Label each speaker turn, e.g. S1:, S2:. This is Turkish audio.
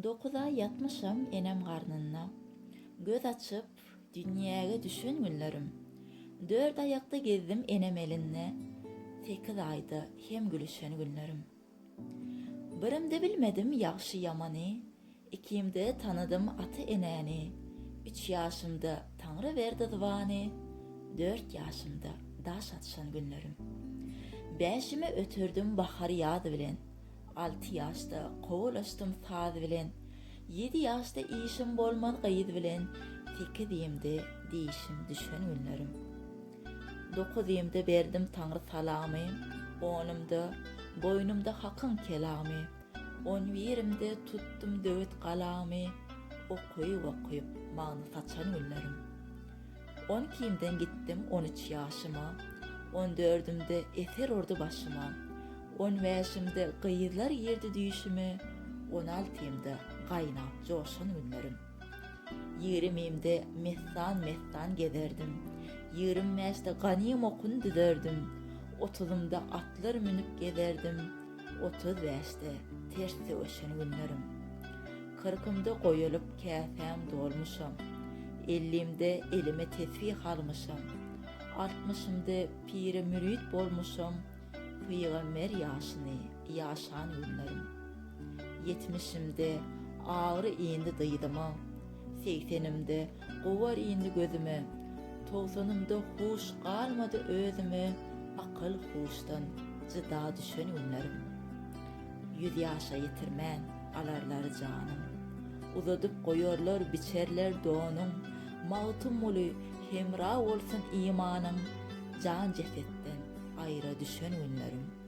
S1: 9'a yatmışam enem garnynda. Göz açıp dünýäge düşen günlerim. 4 ayakta gezdim enem elinne. 8 ayda hem gülüşen günlerim. Birimde bilmedim ýagşy ýamany, ikimde tanıdım aty enäni. 3 ýaşymda Taňry berdi dywany, 4 ýaşymda daş atşan günlerim. 5'ime ötürdüm bahar ýadı bilen, 6 ýaşda gowalaşdym saz bilen, 7 ýaşda işim bolmaz gaýyd bilen, 8 ýymda diýişim düşen günlerim. 9 ýymda berdim Taňry salamy, 10'ymda boynumda hakyň kelamy, 11'imde tuttum döwet galamy, okuýup maňy saçan günlerim. 12'imden gittim 13 ýaşyma, 14'ümde eser ordu başyma, 15'imde gyýyzlar ýerdi düýşimi, 16'ymda gaýnap joşan günlerim. 20'imde mestan gezerdim, 25'de ganym okun düzerdim, 30'ymda atlar minip gezerdim, 35'de tersi öşen günlerim. 40'ymda goýulyp käsem dolmuşam, 50'imde elime tesbih almışam, 60'ymda piri mürit bolmuşam, Peygamber ýaşyny ýaşan günlerim. 70'imde ağrı indi dyýdyma, 80'imde gowar indi gözüme, 90'ymda huş galmady özüme, akyl huşdan jyda düşen günlerim. 100 ýaşa ýetirmän alarlar janym, uzadyp goýarlar biçerler donuň, mawtym boly hemra bolsun imanım, can cesetten aýra düşen günlerim.